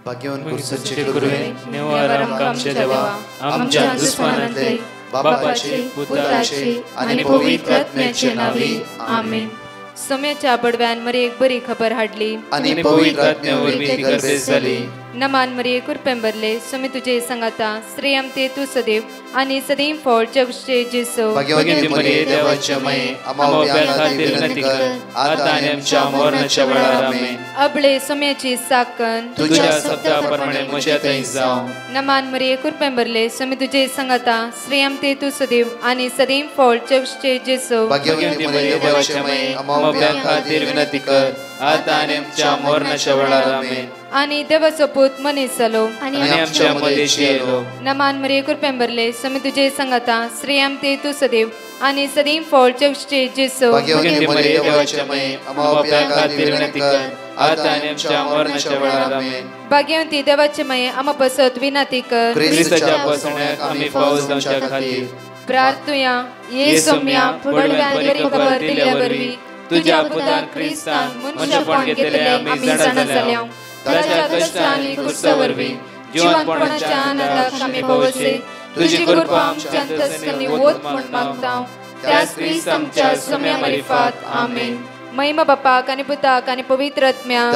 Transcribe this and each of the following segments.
भाग्यवान कुर्सचे गुरुवे निवार आमच्या देवा आमच्या दुश्मनांतले बापाचे पुत्राचे आणि पवित्र आत्म्याचे नावे आमेन. सोम्याच्या बडव्यान मरे एक बरी खबर हाडली आणि पवित्र आत्म्यावर मी गर्भेस झाली. नमान मरिये कुरपेंबरले सोमे तुझे संगाता श्रेयम ते तू सदैव आणि सदैव फळ जगचे जेसो. भाग्यवती मरिये देवाच्या माये आम्हा खातीर विनंती कर आता आणि आमच्या मरणाच्या वेळार आमेन. अबळे सोम्याची साकन तुझ्या शब्दाप्रमाणे म्हज्या थंय जावं. नमान मरिये कुरपेंबरले सोमे तुझे संगाता श्रेयम ते तू सदैव आणि सदैव फळ जगचे जेसो. भाग्यवती मरिये देवाच्या माये आम्हा खातीर विनंती कर आता आणि आमच्या मरणाच्या वेळार आमेन. आणि देवाचो पूत मनीस जालो आणि आमच्या मदेशी येलो. नमान मरिये कुरपेंबरले सोमे तुझे संगाता श्रेयम ते तू सदैव आणि सदैव फळ जगचे जेसो. भाग्यवती मरिये देवाच्या माये आम्हा खातीर विनंती कर आता आणि आमच्या मरणाच्या वेळार आमेन. भाग्यवती देवाचे माये आम्हा पसत विनंती कर ख्रिस्ताच्या पासण्याक आम्ही पावस जावच्या खातीर प्रार्थुया. ये सोम्या बडव्यान बरी खबर दिल्या वरवी तुझ्या पुतान ख्रिस्तान मनुष्यपण घेतले आम्ही जाणा जाल्या. ताच्या कष्टांनी कुर्सावरवी जीवनपणाच्या आनंदाक आम्ही पावसे. तुझी कृपा आमच्या अंतस्करणी वोत म्हण मागता त्याच ख्रिस्त आमच्या सोम्या मार्फत आमेन. महिमा बापाक आणि पुताक आणि पवित्र आत्म्याक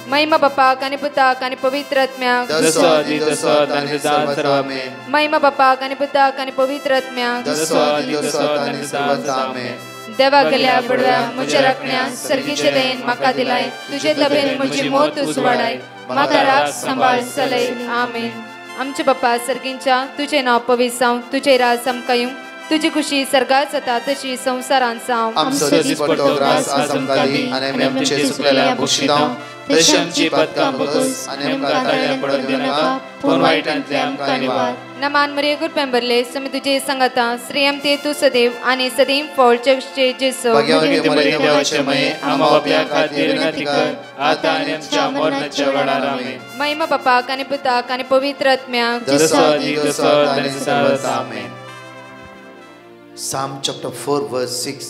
महिमा बापाक आणि पुताक आणि पवित्र आत्म्याक महिमा बापाक आणि पुताक आणि पवित्र आत्म्याक देवा गेल्या बडव्या म्हज्या राखण्या सर्गीचे देन म्हाका दिलाय. तुझे तबेन म्हजी मोत उजवाडाय म्हाका राख सांबाळ चलय आमेन. आमचे बापा सर्गींच्या तुझे नाव पवित्र जावं. तुझे राज आमकां येवं. तुझी खुशी सर्गात जाता तशी संसारांत जावं. आमचो दिसपट्टो ग्रास आज आमकां दी आनी आमी आमचे सुकलेल्या बक्षितां तशी आमची पातकां बकस आनी आमकां ताळ्या पडत दिनाका पूण वायटांतले आमकां निवार. नमान मरिये कुरपेंबरले सोमे तुझे संगाता श्रेयम ते तू सदैव आणि सदैव फळ जगचे जेसो. भाग्यवती मरिये देवाचे माये आम्हा बापया खातीर विनंती कर आता आनी आमच्या मरणाच्या वेळार आमेन. महिमा बापाक आणि पुताक आणि पवित्र आत्म्याक आमेन. Psalm chapter 4 verse 6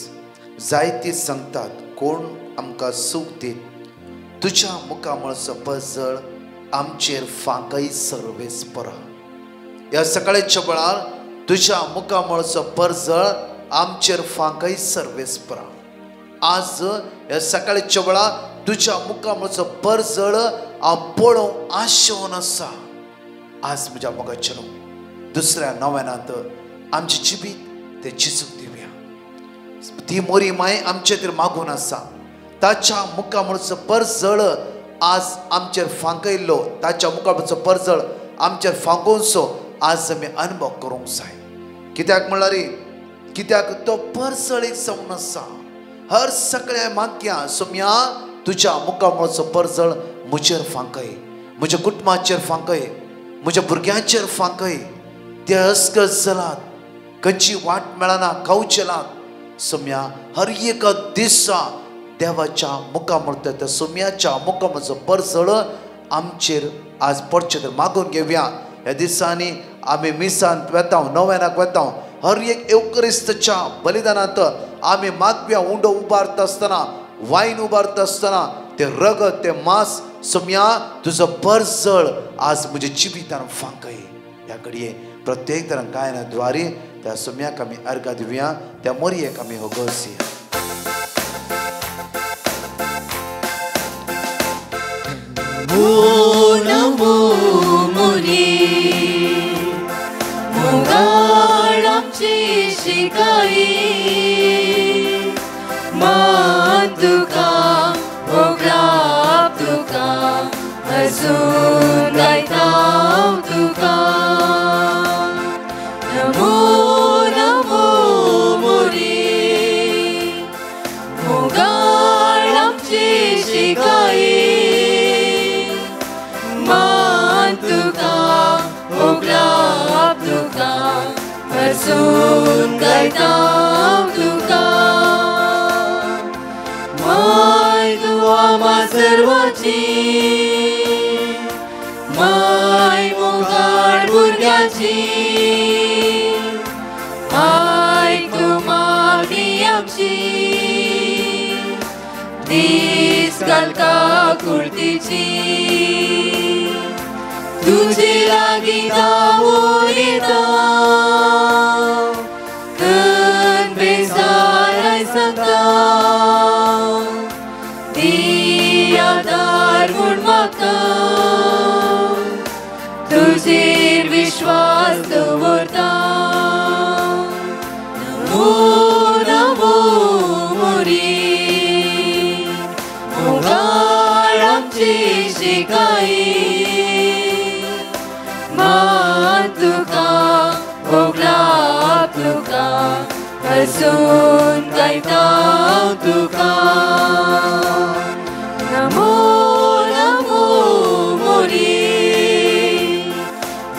जायती सांगतात कोण आमकां सूख दीत तुझ्या मुखामळचो पजळ आमचेर फांकय सर्वेस्परा. ह्या सकाळच्या वेळार तुझ्या मुखामळचो परजळ आमचेर फांकय सर्वेस्परा. आज ह्या सकाळच्या वेळार तुझ्या मुखामळचो परजळ हांव पळोवंक आशेवन आसा. आज म्हज्या मोगाचेर दुसऱ्या नव्यानांत आमचे जिबीत ते चिसूक दिवया. ती मोरी माय आमचे खातीर मागून आसा. ताच्या मुखामळचो परजळ आज आमचेर फांकयल्लो ताच्या मुखामळचो परजळ आमचेर फांकोवचो आज आमी अनुभव करूंक जाय. कित्याक म्हणल्यार कित्याक तो परजळ एक जावन आसा. हर सगळ्या मागया सोम्या तुज्या मुखामळचो परजळ म्हजेर फांकय, म्हज्या कुटुंबाचेर फांकय, म्हज्या भुरग्यांचेर फांकय. ते अस्कस जालात खंयची वाट मेळना खावचेलात सोम्या हर एक दिसा देवाच्या मुखामळचो त्या सोम्याच्या मुखामळचो परजळ आमचेर आज पडचे तर मागून घेवया. ह्या दिसांनी आमी मिसांत वेता नव्यानाक वेता हर एक एवकरिस्तच्या बलिदानांत आमी मागव्या उंडो उबारता आसतना वायन उबारता आसतना ते रगत ते मांस सोम्या तुजो परजळ आज म्हज्या जिवितान फांकय. ह्या घडये प्रत्येक तरान गायनाद्वारे त्या सोम्याक आमी अर्घ दिवया. त्या मोरयेक आमी होगोसया. नमो मोरये मोगाळ आमची शिकाई मान तुका भोगलाप तुका हसून गायता तुका. नमो नमो मोरये मोगाळ आमची शिकाई मान तुका भोगलाप तुका हसून गायता तुका. माय तू आम्हा सर्वाची माय मोगाळ भुरग्याची आयक तू मागणी आमची दीस घालता कुर्तीची तुझे लागी धावून येता कण बेसाराय सांगता दियादार म्हूण म्हाका तुजेर विश्वास दवरता नमो नमो मोरी मोगाळ आमची शिकाई मान तुका भोगला तुका हसून गायता तुका नमो नमो मोरी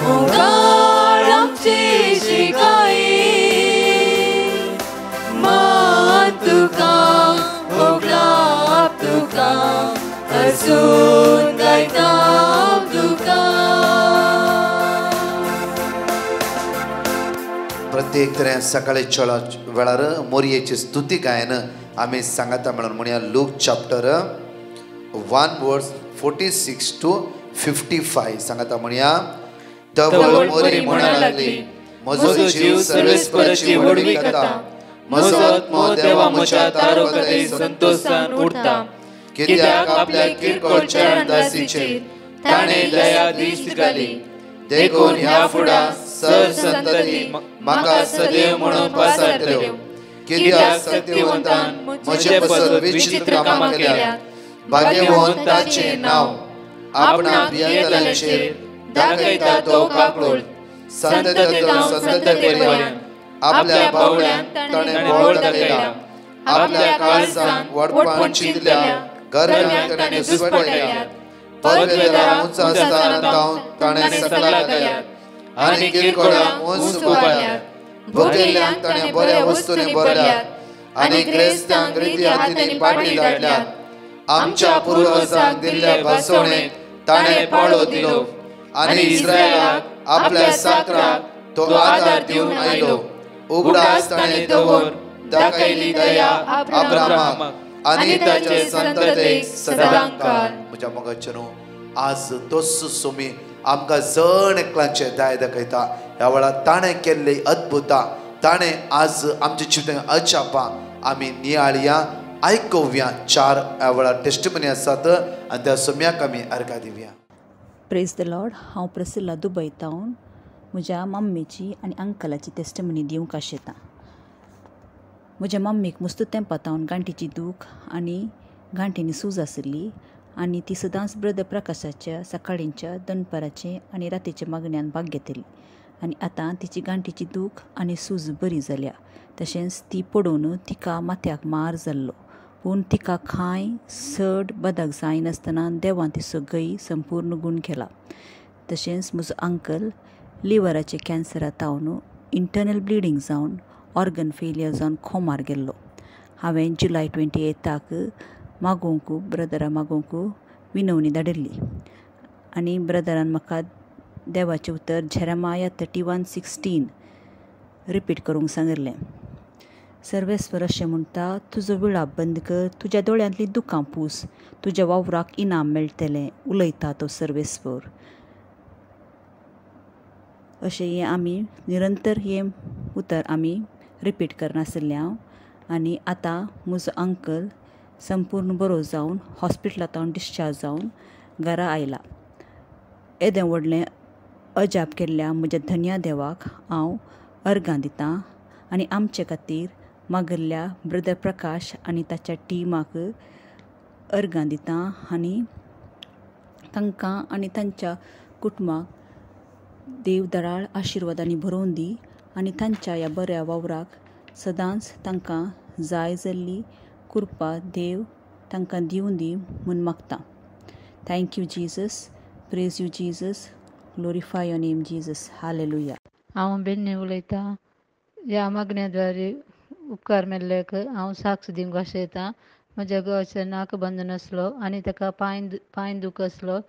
मोगाळ आमची शिकाई मान तुका भोगला तुका हसून गायता तुका. प्रत्येक तरेन सकाळी चोळा वेळार मोरयेची स्तुती गायन आमी सांगता म्हणून म्हणया लूक चॅप्टर 1 वर्स 46 to 55 सांगता म्हणया तवळ मोरी म्हणा लागली म्हजो जीव सर्वेस्पराची वडवी करता म्हजो आत्मो देवा म्हज्या तारकते संतोषान उठता कित्याक आपल्या किरकोळच्या दासीचेर ताणें दया दिश्ट घाली देखून ह्या फुडा सर संतती म्हाका सदैव म्हणून पासारतल्यो कित्याक सत्यवंतान म्हजे पसत विचित्र कामां केल्यात भाग्यवंताचें नांव आपणा भियेंतल्यांचेर दाखयता तो काकूळ संततेंतल्यान संततेपर्यंत आपल्या बावड्यान ताणें बोळ दाखयला आपल्या काळजान वडपण चिंतल्या गर्भांत ताणें सुस्वाट पडल्यात पदवेदारां उंच आसतना ताणें सकला केल्यात आनी किरकोळांक उंच उबारल्यात भुकेल्यांक ताणें बऱ्या वस्तूंनी भरल्यात आनी क्रेस्तांक रिती हातींनी पाटी धाडल्यात आमच्या पुर्वजांक दिल्ल्या भासवणेक ताणें पाळो दिलो आनी इस्रायलाक आपल्या साकराक तो आदार दिवन आयलो उगडास ताणें दवर दाखयली दया अब्रामाक आनी ताचे संततेक सदांकाळ. म्हज्या मोगाचेनो आज तोच सोमी आमकां जण एकल्यांचे दाय दाखयता ह्या वेळार ताणें केल्ली अद्भुतां ताणें आज आमच्या जिवितांत अजापां आमी नियाळया आयकुया. 4 ह्या वेळार टेस्टिमनी आसात आनी त्या सोम्याक आमी अर्घा दिवया. Praise the Lord. हांव प्रसिल्ला दुबयतावन म्हज्या मम्मीची आनी अंकलाची टेस्टिमनी दिवंक आशेतां. म्हज्या मम्मीक मुस्तुतेंपातावन गांठीची दूख आनी गांठीनी सूज आशिल्ली आनी ती सदांच ब्रदर प्रकाशाच्या सकाळींच्या दनपाराचे आनी रातीच्या मागण्यान भाग घेतली आनी आतां तिची गांठीची दूख आनी सूज बरी जाल्या. तशेंच ती पडून तिका माथ्याक मार जाल्लो पूण तिका कांय सड बदक जायनासतना देवान तिचो गई संपूर्ण गूण केला. तशेंच म्हजो अंकल लिव्हराचे कॅन्सरांतावन इंटर्नल ब्लिडींग जावन ऑर्गन फेलियर जावन खोमार गेल्लो. हांवें जुलय 28 मागोवंक ब्रदरा मागोवंक विनवणी धाडिल्ली आनी ब्रदरान म्हाका देवाचें उतर झेरेमाया 31:16 रिपीट करूंक सांगिल्लें. सर्वेस्वर अशें म्हणटा, तुजो विळाप बंद कर, तुज्या दोळ्यांतलीं दुखां पूस, तुज्या वावराक इनाम मेळटलें, उलयता तो सर्वेस्वर. अशें हें आमी निरंतर हें उतर आमी रिपीट करनासल्ल्या आनी आतां म्हजो अंकल संपूर्ण बरो जावन हॉस्पिटलांत डिस्चार्ज जावन घरा आयला. येदें व्हडलें अजाप केल्ल्या म्हज्या धन्या देवाक हांव अर्गां दितां आनी आमचे खातीर मागिल्ल्या ब्रदर प्रकाश आनी ताच्या टिमाक अर्गां दितां आनी तांकां आनी तांच्या कुटुंबाक देव दराळ आशिर्वादांनी भरोवन दी आनी तांच्या ह्या बऱ्या वावराक सदांच तांकां जाय जाल्ली कृपा देव तांकां दिवन दी म्हूण मागतां. Thank you Jesus. Praise you Jesus. Glorify your name Jesus. Hallelujah. हांव बेन्ने उलयतां. ह्या मागण्याद्वारे उपकार मेल्ल्याक हांव साक्ष दिवंक आशेतां. म्हज्या घोवाचें नाक बंद नासलो आनी ताका पांय दूख आसलो.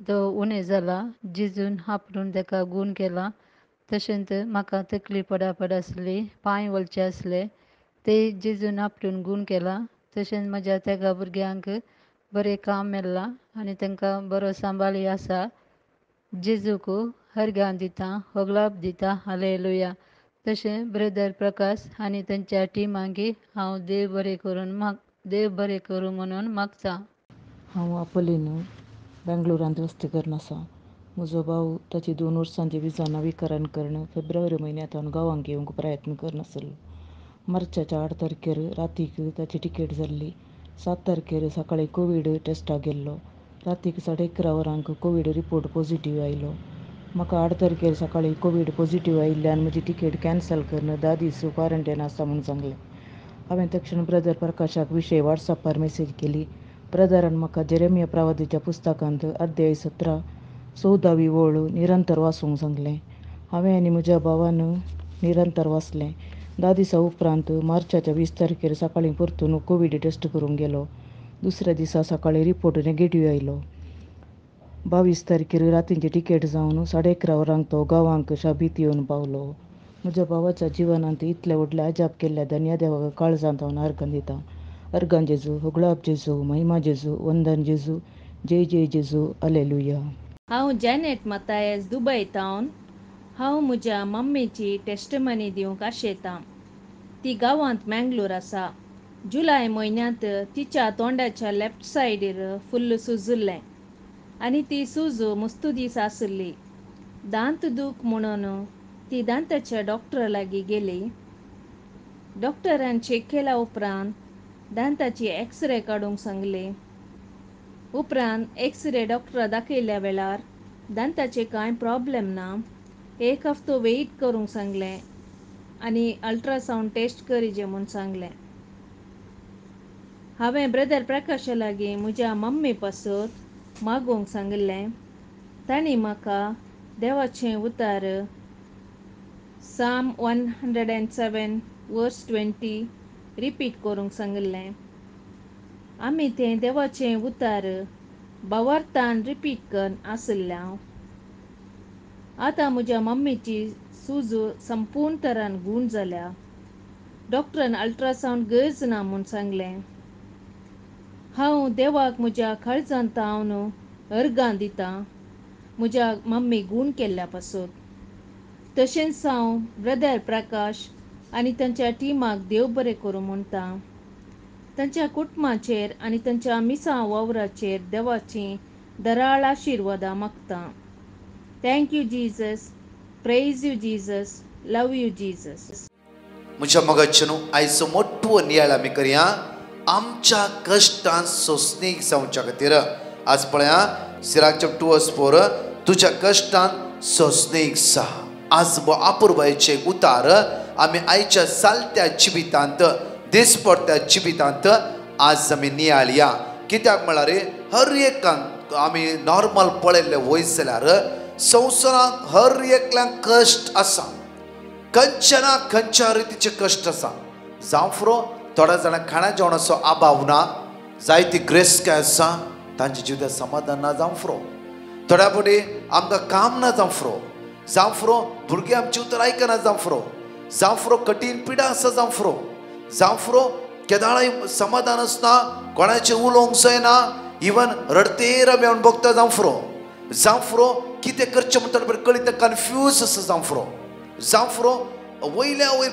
तो उणें जाला. जिजून आपणून ताका गूण केला. तशेंच म्हाका तकली पड आसली, पांय वळचे आसले, ते जिजून आपणून गूण केला. तशेंच म्हज्या तेगा भुरग्यांक बरें काम मेळ्ळां आनी तांकां बरो सांबाळी आसा. जेजूक हरगां दिता, होगलाप दिता. हालेलुया. तशें ब्रदर प्रकाश आनी तांच्या टिमांकी हांव देव बरें करूं म्हणून मागतां. हांव आपोलीन बेंगलोरांत वस्ती करून आसा. म्हजो भाव ताची 2 वर्सांची विजा नवीकरण करून फेब्रुवारी म्हयन्यांत हांव गांवांक येवंक प्रयत्न करून आसलो. मार्चाच्या 8 तारखेर रातीक ताची तिकेट जाल्ली. 7 तारखेर सकाळीं कोवीड टेस्टाक गेल्लो. रातीक 11:30 वरांक कोवीड रिपोर्ट पॉझिटिव्ह आयलो. म्हाका 8 तारखेर सकाळीं कोवीड पॉझिटिव्ह आयिल्ल्यान म्हजी तिकेट कॅन्सल करून 10 दीस क्वारंटायन आसा म्हूण सांगलें. हांवें तक्षण ब्रदर प्रकाशाक विशय वॉट्सॅपार मेसेज केली. ब्रदरान म्हाका जेरेमिया प्रवादीच्या पुस्तकांत अध्याय 17 14वी ओळ निरंतर वाचूंक सांगलें. हांवें आनी म्हज्या भावान निरंतर वाचलें. 10 दिसां उपरांत मार्चाच्या 20 तारखेर सकाळीं परतून कोवीड टेस्ट करूंक गेलो. दुसऱ्या दिसा सकाळीं रिपोर्ट नेगेटिव्ह आयलो. 22 तारखेर रातींची तिकेट जावन 11:30 वरांक तो गांवांक शाबीत येवन पावलो. म्हज्या भावाच्या जिवनांत इतले व्हडले अजाप केल्ल्या धन्य देवाक काळजांत हांव अर्घां दितां. अर्घां जेजू, होगलाप जेजू, महिमा जेजू, वंदन जेजू, जय जय जेजू. हालेलुया. हांव जॅनेट मातायस दुबयतावन हांव म्हज्या मम्मीची टेस्टमनी दिवंक आशेतां. ती गांवांत मँगलोर आसा. जुलय म्हयन्यांत तिच्या तोंडाच्या लेफ्ट सायडीर फुल्ल सुजिल्लें आनी ती सूज मुस्तुदीस आसली. दांत दूख म्हणून ती दांताच्या डॉक्टरा लागीं गेली. डॉक्टरान चेक केल्या उपरांत दांताची एक्सरे काडूंक सांगली. उपरांत एक्सरे डॉक्टरा दाखयल्या वेळार दांताचे कांय प्रॉब्लेम ना. 1 हफ्तो वेट करूंक सांगलें आनी अल्ट्रासावंड टेस्ट करीजे म्हूण सांगलें. हांवें ब्रदर प्रकाशा लागीं म्हज्या मम्मी पासत मागोवंक सांगलें. तांणी म्हाका देवाचें उतार साम 107 वर्स 20 रिपीट करूंक सांगलें. आमी तें देवाचें उतार भावार्थान रिपीट करून आसल्यां. आतां म्हज्या मम्मीची सूज संपूर्ण तरान गूण जाल्या. डॉक्टरान अल्ट्रासावंड गरज ना म्हूण सांगलें. हांव देवाक म्हज्या काळजांतावन अर्घां दितां म्हज्या मम्मी गूण केल्ल्या पासत. तशेंच हांव ब्रदर प्रकाश आनी तांच्या टिमाक देव बरें करूं म्हणटां. तांच्या कुटुंबाचेर आनी तांच्या मिसां वावराचेर देवाची दराळ आशिर्वादां मागतां. Thank you Jesus. Praise you Jesus. Love you Jesus. म्हज्या मोगाचेनो आयचो मोठो नियाळ आमी करया आमच्या कश्टांत सोंसणीक जावच्या खातीर. आज पळया सिराक चॅप्टर 2:4 तुज्या कश्टांत सोंसणीक जा. आज अपूर्वायेचे उतार आमी आयच्या चालत्या जिवितांत दिसपडत्या जिवितांत आज आमी नियाळया. कित्याक म्हळ्यार हर एकांक आमी नॉर्मल पळयल्ले वयस जाल्यार संवसारांत हर एकल्यांक कश्ट आसा. खंयच्या रितीचे कश्ट आसा. जावं फुरो थोड्या जाणांक खाणा जेवणाचो अभाव ना. जायती ग्रेस्काय आसा तांच्या जिवितांत समाधान ना. जावं फुरो थोड्या फावटी आमकां काम ना. जावं फुरो भुरगीं आमची उतर आयकना. जावं फुरो कठीण पिडा आसा. जावं फुरो केदाळाय समाधान आसना. कोणाचें उलोवंक जायना. इवन रडतेर आमी येवन बगता. जावं फुरो कितें करचें म्हणटा बरें कळीत कन्फ्यूज आसा. जावं फुरो वयल्या वयर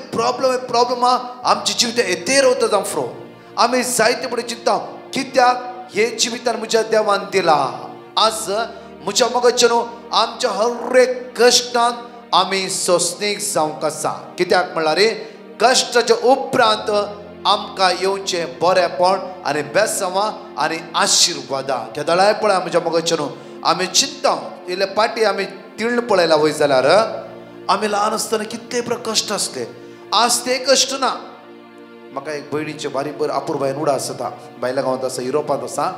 प्रॉब्लेमा आमच्या जिवितांत येतेर वता. जावं फुरो आमी जायते फुडें चिंतता कित्याक हे जिवितान म्हज्या देवान दिला. आज म्हज्या मोगाचेनो आमच्या हर एक कश्टांत आमी सोंसणीक जावंक आसा. कित्याक म्हळ्यार कश्टाच्या उपरांत आमकां येवचें बरेंपण आनी बेसांवां आनी आशिर्वादां. केदळाय पळय म्हज्या मोगाचेनो आमी चिंता इल्ले पाटी आमी तिळ्ण पळयला वय जाल्यार आमी ल्हान आसतना कितले कश्ट आसले. आज ते कश्ट ना. म्हाका एक भयणीचे बारीक बर अपूर्वायन उडा आसता. भायल्या गांवांत आसा, युरोपांत आसा.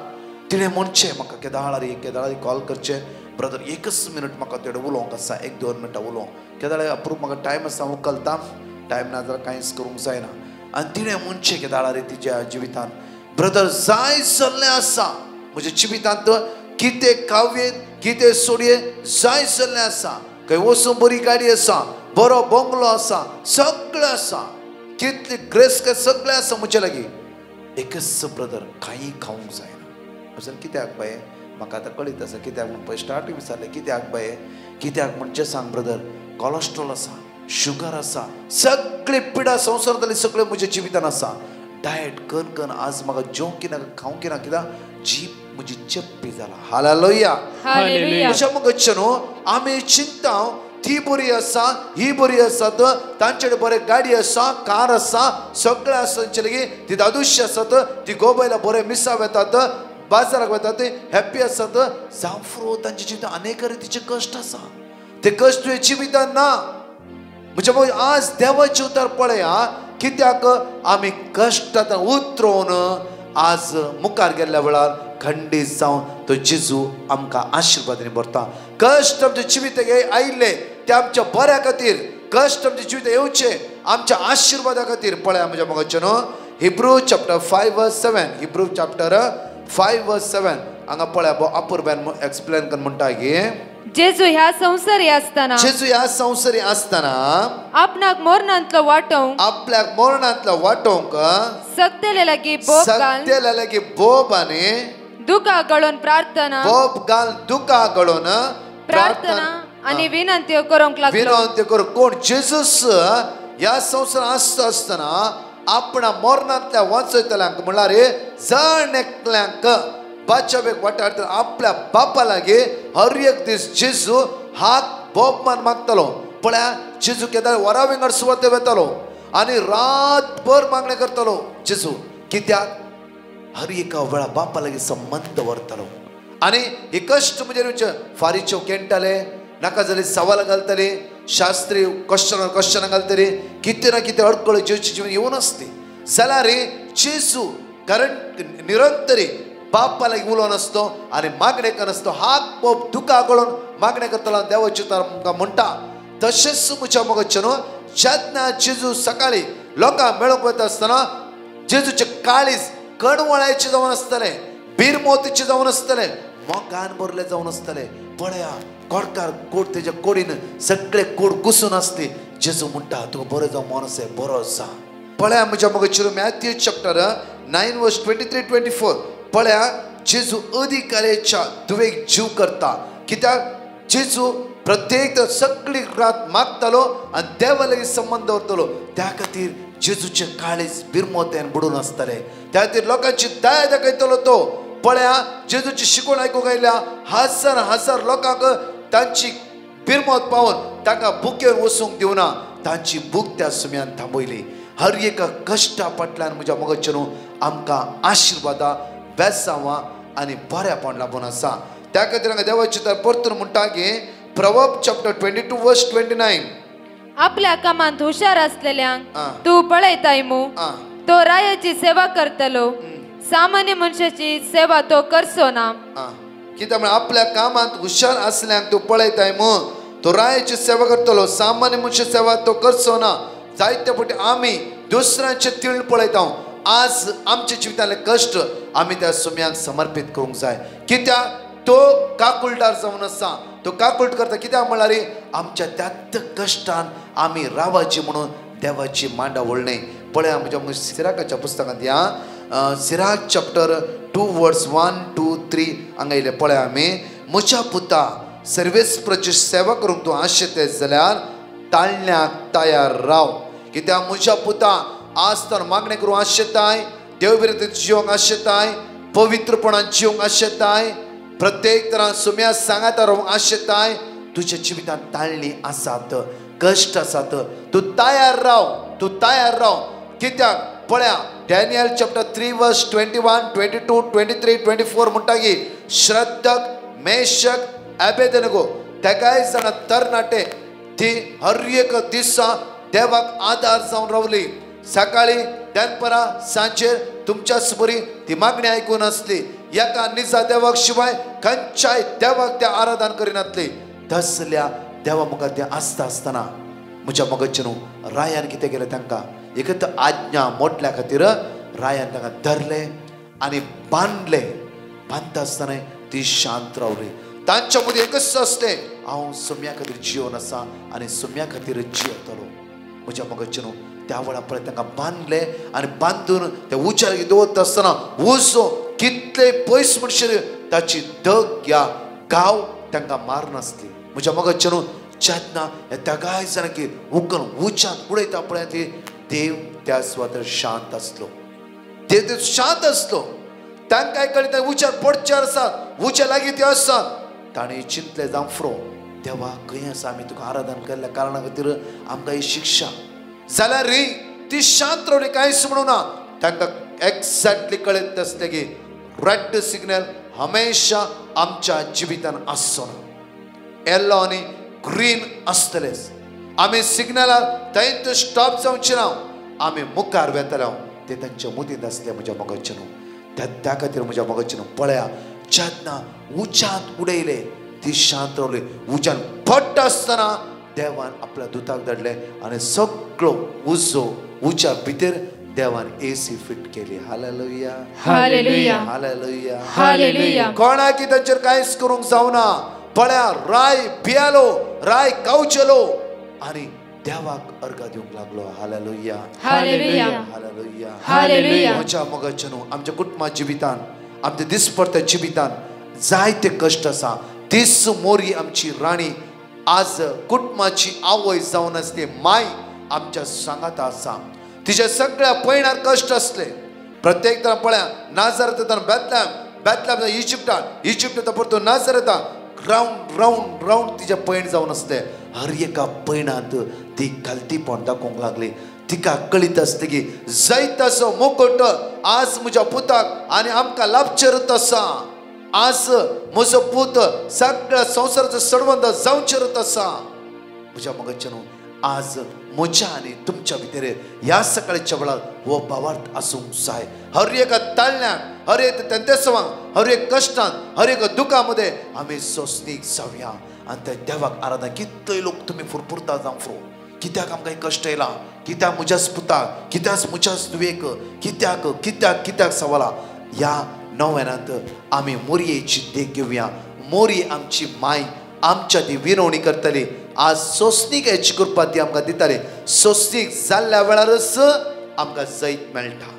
तिणें म्हणचें म्हाका केदाळारी कॉल करचें. ब्रदर 1 मिनट म्हाका तेडे उलोवंक आसा. 1-2 मिनटां उलोवंक. केदाळे अप्रूव म्हाका टायम आसा उखलता. टायम ना जाल्यार कांयच करूंक जायना. आनी तिणें म्हणचें केदाळारी तिच्या जिवितांत ब्रदर जाय जाल्लें आसा. म्हज्या जिवितांत कितें काव्येत कितें सोडयेत जाय जाल्लें आसा. खंय वचून बरी गाडी आसा, बरो बंगलो आसा, सगळें आसा. कितली ग्रेस काय सगळें आसा म्हजे लागीं. एकच ब्रदर कांय खावंक जायना. असं कित्याक बाये म्हाका आतां कळीत आसा कित्याक म्हण पळय स्टार्टींग विचारलें कित्याक बाये कित्याक म्हणजे सांग ब्रदर कोलेस्ट्रॉल आसा शुगर आसा सगळी पिडा संवसारांतली सगळे म्हज्या जिवितान आसा डायट करून आज म्हाका जेवंक ना खावंक ना कित्याक जीभ म्हजी चप्पी जाला हालेलुया अशें म्हणचें न्हू आमी चिंता ती बरी आसा ही बरी आसात तांचे कडेन बरे गाडी आसा कार आसा सगळें आसा लेगीत ती दादूशी आसात ती गोबायला बरे मिसाव येतात बाजाराक वतात हॅप्पी आसात जावं फ्रो तांचे जिवितान अनेक रितीचे कश्ट आसा ते कश्ट तुवें जिवितान ना म्हणजे आज देवाचे उतार पळया कित्याक आमी कश्टांतल्यान उतरोवन आज मुखार गेल्ल्या वेळार खंडीत जावन तो जेजू आमकां आशिर्वादांनी भरता कश्ट आमच्या जिविताक आयिल्ले ते आमच्या बऱ्या खातीर कश्ट आमच्या जिविताक येवचे आमच्या आशिर्वादा खातीर पळया म्हज्या मोगाचे न्हू हिब्रू चॅप्टर 5:7 हिब्रू चॅप्टर 5:7 हांगा पळया अपूर्व्यान एक्सप्लेन करून म्हणटा की जेजू ह्या संसारी असताना आपणाक मोरणांतलो वाटोवंक सक्तेले लागी बोब आनी दुका गळोवन प्रार्थना आनी विनंत्यो करूंक लागलो कोण जेजूस ह्या संसारांत आसतना आपणा मोरणांतल्या वाचयतल्यांक म्हणल्यार जण एकल्यांक बाच्याबेक वाटार आपल्या बापा लागी हर एक दीस जेजू हाक बोबमान मागतालो पळया जेजू केदार वरा विंगड सुवाते वेतालो आनी रातभर मागणे करतालो जेजू कित्याक हर एका वेळा बापा लागी संबंध व्हरतालो आनी हे कश्ट म्हणजे फारीच्यो केंटाले नाका जाली सवाल घालतले शास्त्री क्वेश्चन घालतले कितें ना कितें अडकळ जेवची जीवन येवन आसली जाल्यार जेजू कारण निरंतरी बापा लागी उलोवन आसतो आनी मागणे करनासतो हाक बोब दुका गळोवन मागणे करतलो देवाचे उतार आमकां म्हणटा तशेंच म्हज्या मोगाचे न्हू जेन्ना जेजू सकाळी लोकांक मेळोवंक वता आसतना जेजूचे काळीज कणवळ्याचे जावन आसतले बिरमोतीचे जावन आसतले मोगान भरले जावन आसतले पळया कोडकार कोड तेज्या कोडीन सगळे कोड कुसून आसली जेजू म्हणटा तुका बरो जावं मन आसा बरो आसा पळया म्हज्या मोगाचे मॅथ्यू चॅप्टर 9:23-24 पळया जेजू अधिकाऱ्याच्या दुवेक जीव करता कित्याक जेजू प्रत्येक सगळी रात मागतालो आनी देवा लागीं संबंध दवरतालो त्या खातीर जेजूचे काळीज बिरमोत्यान बुडून आसताले त्या खातीर लोकांची दया दाखयतालो तो पळया जेजूची शिकवण आयकूंक आयल्या हजार लोकांक तांची बिरमोत पावून तांकां बुकेर वसूंक दिवना तांची बूक त्या सुम्यान थांबयली हर एका कश्टा फाटल्यान म्हज्या मोगाचे न्हू आमकां आशिर्वादा बेसांवां आनी बऱ्यापण लाभून आसा त्या खातीर हांगा देवाचे तर परतून म्हणटा की प्रवर्ब चॅप्टर 22:29 आपल्या कामांत हुशार असलेल्यांक तू पळयताय मू तो रायाची सेवा करतलो सामान्य मनशाची सेवा तो करचो ना कित्याक म्हळ्यार आपल्या कामांत हुशार असल्यांक तू पळयताय मू तो रायाची सेवा करतलो सामान्य मनशाची सेवा तो करचो ना जायते फावटी आमी दुसऱ्यांचे तिळ पळयता आज आमच्या जिवितांतले कश्ट आमी त्या सुम्याक समर्पीत करूंक जाय कित्याक तो काकुळटार जावन आसा तो काकुळट करता कित्याक म्हळ्यार आमच्या त्यात कश्टान आमी रावाची म्हणून देवाची मांडा व्हडणे पळया म्हज्या सिराकाच्या पुस्तकांत या सिराक चॅप्टर 2:1-3 हांगा येयले पळया आमी म्हज्या पुता सर्वेस्पराची सेवा करूंक तूं आशेते जाल्यार ताळण्याक तयार राव कित्याक म्हज्या पुता आज तर मागणे करूं आशेताय देव विरुद्ध जिवंक आशेताय पवित्रपणान जिवंक आशेताय प्रत्येक तरां सुम्या सांगाता रावंक आशेताय तुज्या जिवितांत ताळणी आसात कश्ट आसात तूं तयार राव कित्याक पळया डॅनियल चॅप्टर 3:21-22-23-24 म्हणटा की श्रद्धक मेशक अबेदनेगो तेगाय जाणां तरणाटे ती हर एक दिसा देवाक आदार जावन रावली सकाळी दनपरां सांजेर तुमच्याच बरी ती मागणी आयकून आसली एका निजा देवाक शिवाय खंयच्याय देवाक ते आराधन करिनातली तसल्या देवा मुखार ते आसता आसतना म्हज्या मोगाचे न्हू रायान कितें केलें तांकां एक आज्ञा मोडल्या खातीर रायान तांकां धरले आनी बांदता आसतना ती शांत रावली तांच्या मदीं एकच आसलें हांव सुम्या खातीर जिवन आसा आनी सुम्या खातीर जियेतलो म्हज्या मोगाचे न्हू त्या वेळा पळय तांकां बांदले आनी बांदून ते उज्या दवरता आसतना उसो कितले पयस म्हणशीर ताची दग या गाव तांकां मार नासली. म्हज्या मगच्यानू जेन्ना त्या गाय जाणांकी उकन उच्चांत उडयता पळय ती देव त्या सुवातेर शांत आसलो. देव शांत आसलो. तांकां काय कळटा उचार पडचार आसात, उच्या लागीं ते आसात. ताणें चिंतलें जांफ्रो देवा खंय आसा, आमी तुका आराधन केल्ल्या कारणा खातीर आमकां ही शिक्षा जाल्यार रे ती शांत रावली, कांयच म्हणू ना. तांकां एक्झॅक्टली कळत आसलें की रेड सिग्नल हमेशा आमच्या जिवितान आसचो ना. येल्लो आनी ग्रीन आसतलेच. आमी सिग्नलार थंयच स्टॉप जावचे ना. आमी मुखार वेतले ते तांच्या मुदींत आसले. म्हज्या मगच्यान त्या खातीर म्हज्या मगच्यान पळया जेन्ना उच्चांत उडयले ती शांत रावली. उज्यान पडटा आसतना देवान आपल्या दुताक धाडले आनी सगळो उजो उच्या भितर देवान एसी फिट केली. Hallelujah hallelujah hallelujah hallelujah. कोणाकी ताचेर कांयच करूंक जावना. पळया राय भियेलो, राय कावचेलो आनी देवाक अर्घ दिवंक लागलो. Hallelujah hallelujah hallelujah hallelujah. म्हज्या मगच्यानू आमच्या कुटुंबा जिवितान आमच्या दिसपट्ट्या जिवितान जायते कश्ट आसा. तीस मोरी आमची राणी आज कुटुंबाची आवय जावन आसली, माय आमच्या सांगात आसा. तिच्या सगळ्या पैणार कश्ट असले. प्रत्येक तरा पळया नाझारेतान बेतलेहम इजिप्टान परतो नाझारेता राउंड राउंड राउंड तिच्या पैण जावन आसले. हर एका पैणांत ती घालतीपण दाखोवंक लागली. तिका कळीत आसता की जायतासो मुकुट आज म्हज्या पुताक आनी आमकां लाभचेरत आसा. आज म्हजो पूत सगळ्या संवसाराचो सडवंद जावचेरत आसा. म्हज्या मगच्यानू आज म्हज्या आनी तुमच्या भितर ह्या सकाळच्या वेळार हो भावार्थ आसूंक जाय. हर एका ताळण्याक, हर एक तेंतेसवांक, हर एक कश्टांत, हर एक दुखामध्ये आमी सोंसणीक जावया आनी त्या देवाक आराधना. कितले लोक तुमी फुरफुरता जावं कित्याक आमकां कश्ट येयला, कित्याक म्हज्याच पुताक, कित्याक म्हज्याच दुयेक, कित्याक कित्याक कित्याक सवाला. ह्या नव्यानांत आमी मोरयेची देख घेवया. मोरी आमची माय आमच्या ती विनवणी करतली. आज सोंसणीक हेची कृपा ती आमकां दिताली. सोंसणीक जाल्ल्या वेळारच आमकां जैत मेळटा.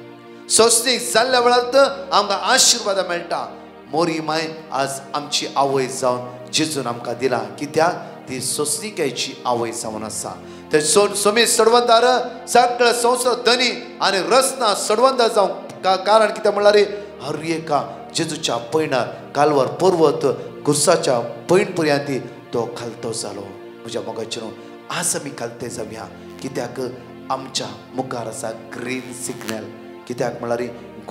सोंसणीक जाल्ल्या वेळार आमकां आशिर्वाद मेळटा. मोरी माय आज आमची आवय जावन जेजून आमकां दिला. कित्याक ती सोंसणीकेची आवय जावन आसा. ते सोमी सडवंदार सगळ्या संवसार धनी आनी रसना सडवंद जावं कारण कित्याक म्हणल्यार हर एका जेजूच्या पैणार कालवार पर्वत गुरसाच्या पैण पर्यंत तो खालतो जालो. म्हज्या मोगाचेर आज आमी खालते जावया. कित्याक आमच्या मुखार आसा ग्रीन सिग्नल. कित्याक म्हळ्यार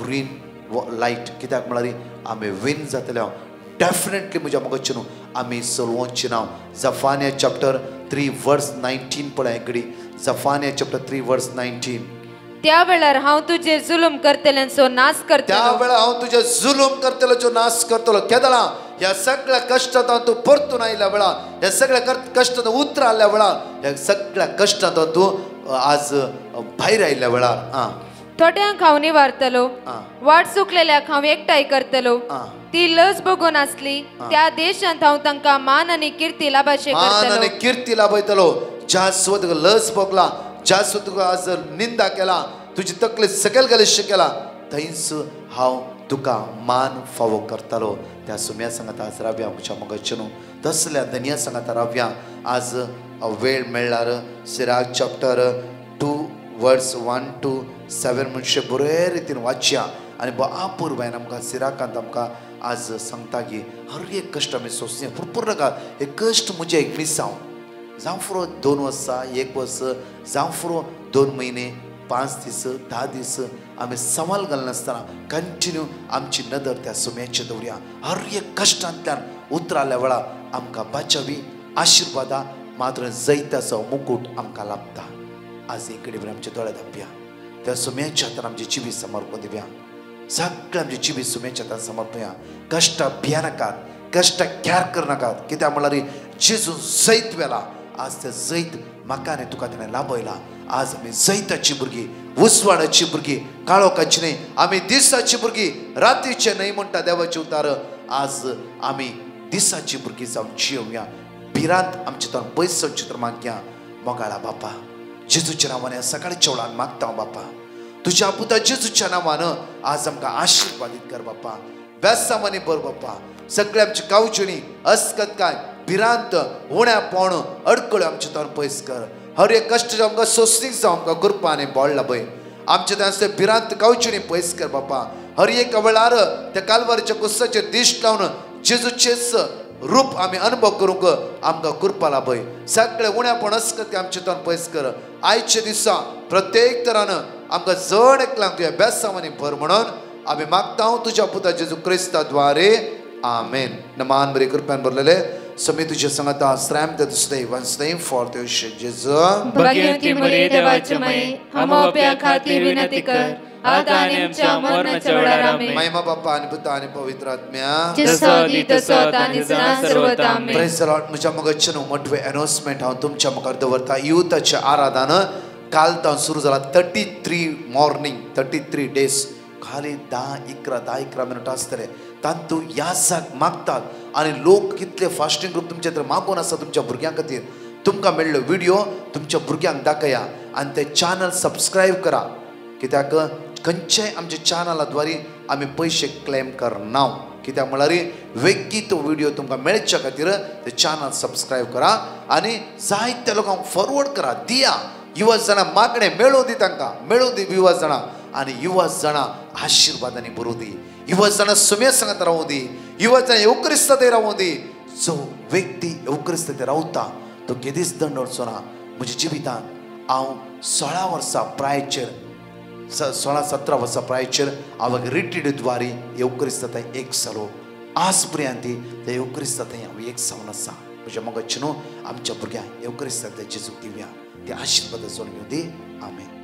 ग्रीन लायट. कित्याक म्हळ्यार आमी विन जातले. डेफिनेटली म्हज्या मोगाचेर आमी चलोवचें ना. जफानिया चॅप्टर 3 वर्स 19 पळय घडी. जफानिया चॅप्टर 3 वर्स 19. त्या वेळार हांव तुजेर जुलूम करतल्यांचो नाश करतलो. त्या वेळार हांव तुजे जुलूम करतलोचो नाश करतलो. केदला ह्या सगळ्या कश्टांत तूं परतून आयल्या वेळार, ह्या सगळ्या कश्टांत उतर आयल्या वेळार, ह्या सगळ्या कश्टांत तूं आज भायर आयल्या वेळार थोड्यांक हांव निवारतलो, वाट चुकलेल्याक हांव एकठांय करतलो. ती लज बघून आसली त्या देशांत हांव तांकां मान आनी कीर्ती लाभाशे करतलो. मान आनी कीर्ती लाभयतलो. ज्या सुवात लज भोगला, ज्या सुवात तुका आज निंदा केला, तुजी तकली सकयल गलिश्य केला, थंयच हांव तुका मान फावो करतलो. त्या सुम्या सांगात आज रावया. म्हज्या मोगाचेर तसल्या धन्या सांगात रावया. आज वेळ मेळ्ळार सिराक चॅप्टर 2 वर्स 1 to 7 म्हणचे बरे रितीन वाचया. आनी अपूर्वायन आमकां सिराकांत आमकां आज सांगता की हर एक कश्ट आमी सोंसचें. फुरफूर नाका. हे कश्ट म्हजे एक मिसांव जावं फुरो 2 वर्सां, 1 वर्स, जावं फुरो 2 म्हयने, 5 दीस, 10 दीस आमी सवाल घालनासतना कंटिन्यू आमची नदर त्या सुम्याचेर दवरया. हर एक कश्टांतल्यान उतर आल्या वेळार आमकां बाचावी आशिर्वादा मात्र जैताचो मुकुट आमकां लाभता. आज एक कडेन आमचे दोळे धांपया. त्या सुम्याच्या हातान आमची जिवी समर्पण दिवया. सगळे आमची जिवी सुम्याच्या हातान समर्पया. कश्ट भिया नाकात, कश्ट क्यार करनाकात. कित्याक म्हळ्यार जेजू जैत वेला. आज ते जैत म्हाका आनी तुका ताणें लाभयला. आज आमी जैताची भुरगीं, उसवाडाची भुरगीं, काळोखाची न्हय, आमी दिसाची भुरगीं, रातीचे न्हय म्हणटा देवाचे उतार. आज आमी दिसाची भुरगीं जावन जियोवया. भिरांत आमचे तोंड पयस सवचे तर मागया. मोगाळा बापा जेजूच्या नांवान सकाळच्या वेळार मागता बापा. तुझ्या पुता जेजूच्या नावानं आज आमकां आशीर्वादीत कर बाप्पा. बेसामानी भर बाप्पा. सगळे आमची गांवचणी अस्कत काय भिरांत उण्या पोण अडकळ्यो आमचे तोंड पयस कर. हर एक कश्ट आमकां सोंसणीक जावं आमकां कृपाने बोडला पळय. आमचे ते भिरांत गांवचणी पयस कर बाप्पा. हर एक वेळार त्या कालवारीच्या कुस्साचेर दिश्ट लावन जेजूचेच रूप आमी अनुभव करूंक आमकां कृपा लाभय. सगळे उण्यापण अस्कत आमचे तोंड पयस कर. आयचे दिसा प्रत्येक तरान आमकां जड एकल्यांक तुवें बेसामानी भर म्हणून आमी मागता तुझ्या पुता जेजू क्रिस्ता द्वारे. आमेन. नमान बरे कृपेन भरलेले समी तुझे संगता श्रम ते दुसरे वंस नेम फॉर ते जेजू. भाग्यवती मरिये देवाची माई आम्हा पाप्या खातीर विनंती कर आता आणि आमच्या मरणाच्या वेळार आमेन. महिमा बाप्पा आणि पुता आणि पवित्र आत्म्या जसो आदी तसो आता आणि सदां सर्वदा आमेन. Praise the Lord. म्हज्या मगजचें मोठवे अनाउन्समेंट हांव तुमच्या मुखार दवरता. युथाचें आराधन काल तावन सुरू जाला. 33 मॉर्निंग 33 डेज खाली 10-11 मिनटां आसतले. तातूं याजाक मागतात आनी लोक कितले फास्टिंग ग्रूप तुमचे तर मागून आसा तुमच्या भुरग्यां खातीर. तुमकां मेळ्ळो व्हिडिओ तुमच्या भुरग्यांक दाखया आनी ते चॅनल सबस्क्रायब करा. कित्याक खंयच्याय आमच्या चॅनला द्वारे आमी पयशे क्लेम करना. कित्याक म्हळ्यार वेगळी तो व्हिडिओ तुमकां मेळच्या खातीर ते चॅनल सबस्क्रायब करा आनी जायत्या लोकांक फॉरवर्ड करा. दिया युवा जाणां मागणे मेळो दी तांकां मेळो दी युवा जाणां आनी युवा जाणां आशिर्वादांनी भरूं दी. युवा जाणां सुमे सांगत रावूं दी. युवा जाणां येवक्रिस्ताते रावूं दी. जो व्यक्ती येवक्रिस्ताते रावता तो केदीच दंड वचचो ना. म्हज्या जिवितांत हांव 16 वर्सां प्रायचेर 16-17 वर्सां प्रायचेर हांव रिट्रीट द्वारे येवक्रिस्ताताय एक जालो. आज पर्यंत ते येवक्रिस्ताताय हांव एक जावन आसा. म्हज्या मगजचे न्हू आमच्या भुरग्यांक येवक्रिस्ताताचे जेजूक दिवया. ते आशिर्वाद जोड घेवं दी. आमेन.